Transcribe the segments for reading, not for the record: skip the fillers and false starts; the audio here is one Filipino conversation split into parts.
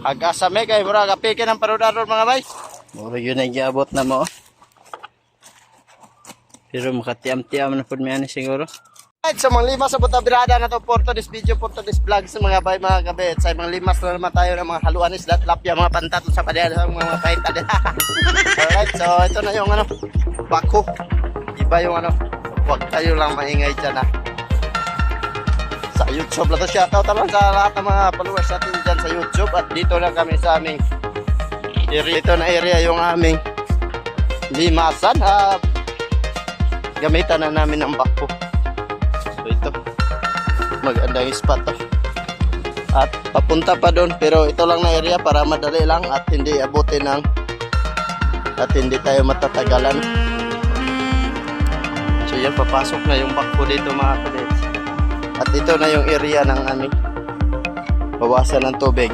Hagasame kay mura kapike ng parudaron mga bay. Mura yun ay giabot na mo. Pero makatiam-tiam na po niya siguro. Right, so mga limas sa butabirada na to for today's video, for today's vlog sa mga bay mga kabit. Sa mga limas na naman tayo ng mga haluan isla, tilapia, mga pantat sa padyan sa mga paita din. Alright, so ito na yung ano, bako. Iba yung ano, huwag tayo lang maingay dyan sa YouTube na to. Shoutout lang sa lahat ng mga followers natin dyan sa YouTube. At dito lang kami sa aming area. Ito na area yung aming limasan. Gamitan na namin ng bako. So ito, magandang spot to. At papunta pa doon, pero ito lang na area para madali lang at hindi abutin ng at hindi tayo matatagalan. So yan, papasok na yung bako dito mga kabits. At ito na yung area ng aming bawasan ng tubig.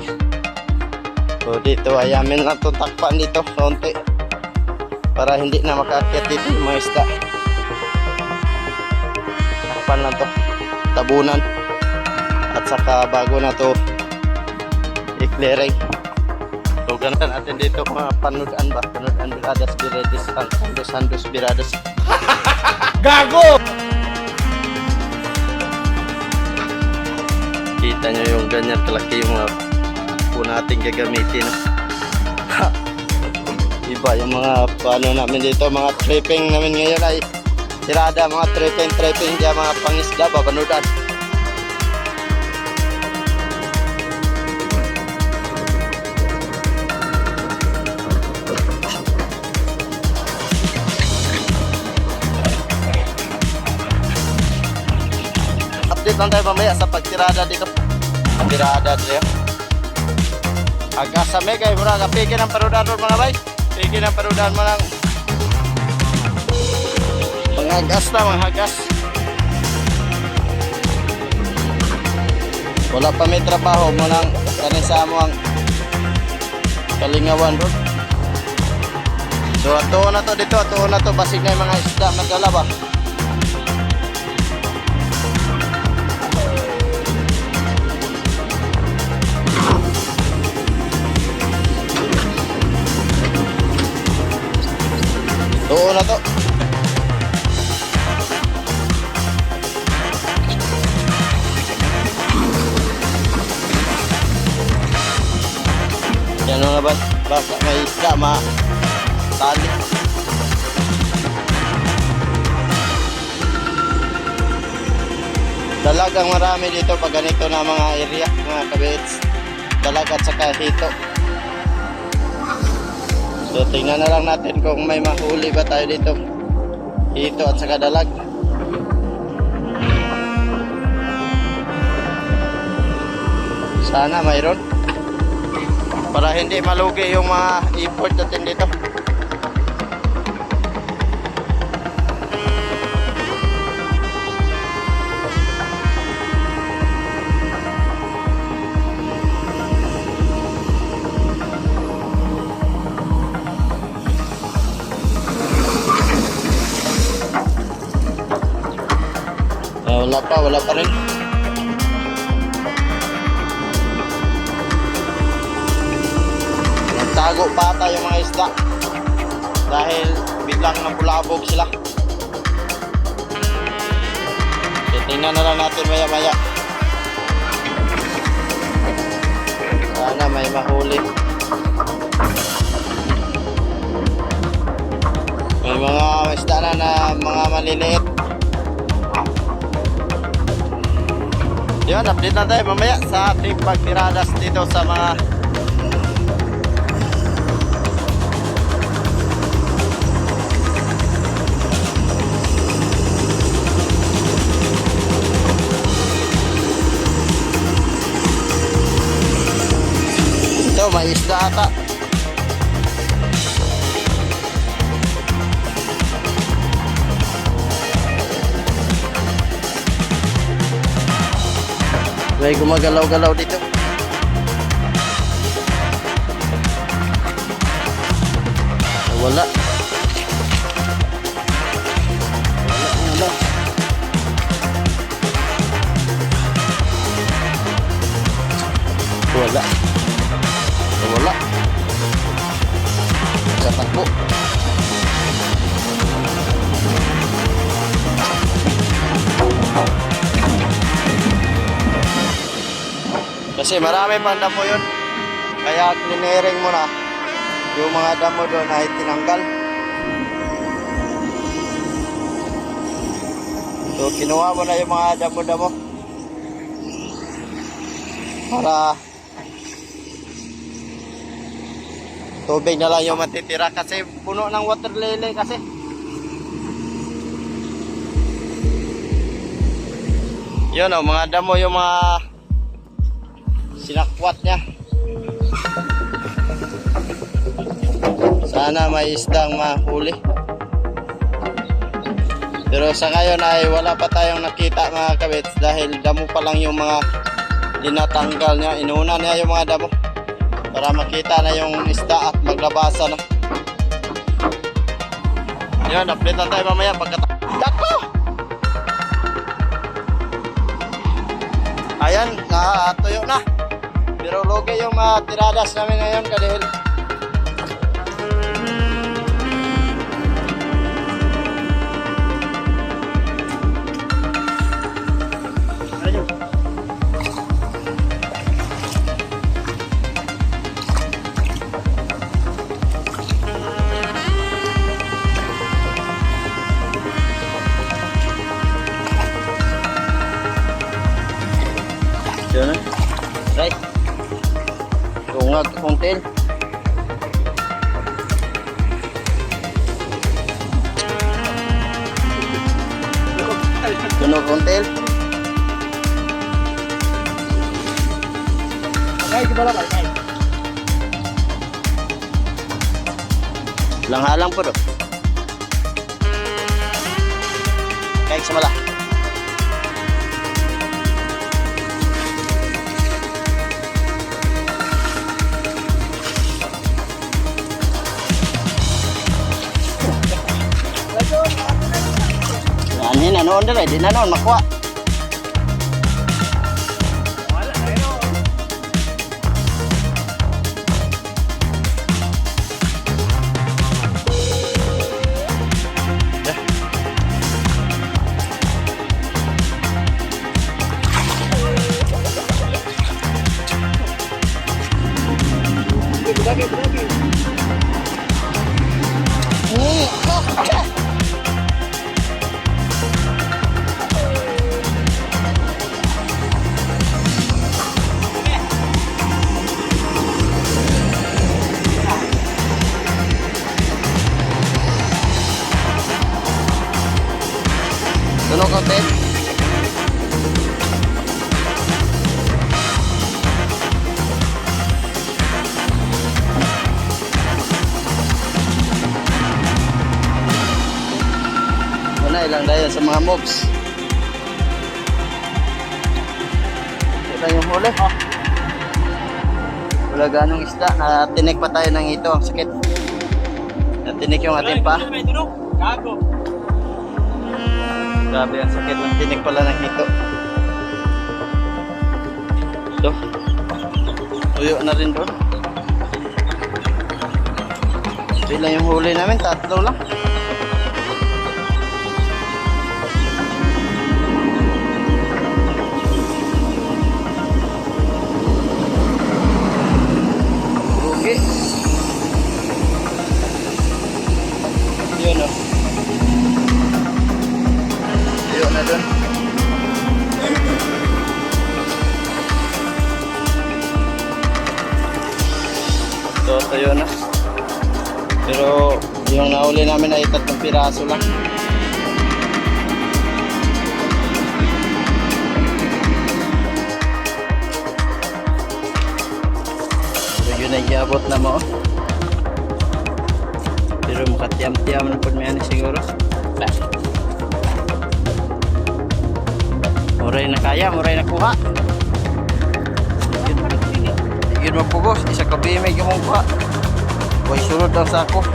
So dito ayamin lang itong takpan dito kaunti para hindi na makaakyat dito yung mga isda. Takpan lang to, tabunan. At saka bago na to i-clearing. So ganun natin dito mga panudan ba? Panudan biradas biradas, sandos biradas. Gago! Kita nyo yung ganyan kalaki yung mga po natin gagamitin. Iba yung mga paano namin dito, mga tripping namin ngayon ay tirada, mga tripping dyan, mga pangisda ba, panudan. Update lang tayo mamaya sa pagtirada dito. Tirada dito. Hagasame kay mura kapike ng parudaron mga bay. Pike ng parudaron mo lang. Manghagas na, manghagas. Wala pa may trabaho mo lang kanin sa amo ang kalingawan doon. So ato na to dito, ato na to basig na yung mga isda magdala ba. Oo na to. Yan nga ba? Baka may isda, tali. Dalagang marami dito pag ganito na mga area, mga kabits. Dalag at saka hito. So tingnan na lang natin kung may mahuli ba tayo dito. Hito at saka dalag. Sana mayroon. Para hindi malugi yung mga import natin dito. Wala pa rin. Nagtago pa ata yung mga isda dahil biglang napulabog sila. So, tingnan na lang natin maya-maya. Sana may mahuli. May mga isda na mga maliliit. Yun, update na tayo mamaya sa ating pagtiradas dito sa mga ito, may isda ata. May gumagalaw-galaw dito. Wala. Wala. Wala. Katakbo. Kasi marami pang damo yun. Kaya clearing mo na yung mga damo doon ay tinanggal. So kinuha mo na yung mga damo-damo para tubig na lang yung matitira kasi puno ng water lily kasi. Yun o, mga damo yung mga sinakwat niya. Sana may isdang mahuli. Pero sa ngayon ay wala pa tayong nakita mga kabits dahil damo pa lang yung mga dinatanggal niya. Inuna niya yung mga damo para makita na yung isda at maglabasa na. Yun, update lang tayo mamaya pagkatapos. Ayan, natuyo na. Pero loge yung mga tiradas namin ngayon kadahil yun, right. Tungag kontel. Tunog kontel. Ay, di ba lang ay. Lang-halang po do. Kahit sa mala. Yan, nanoon na rin, di nanoon, makuha. Wala, ayun. Tunog kontel. Wala ilang dahil sa mga mobs. Ito yung huli. Wala ganong isda. Natinik pa tayo ng ito. Ang sakit. Natinik yung ating pa. Grabe ang sakit ng tinik pala ng hito. Ito. Tuyo na rin doon. Ilan yung huli namin? 3 lang. Rugi. Yun o. Na doon. So, tayo na. Pero yung nahuli namin ay 3 piraso lang. So, yun ay iabot na mo. Pero makatiyam-tiyam na po niya siguro. Muray na kaya, muray na kuha. Yun mapugos, isa ka bimig yung kuha. Huwag sunod ang sako.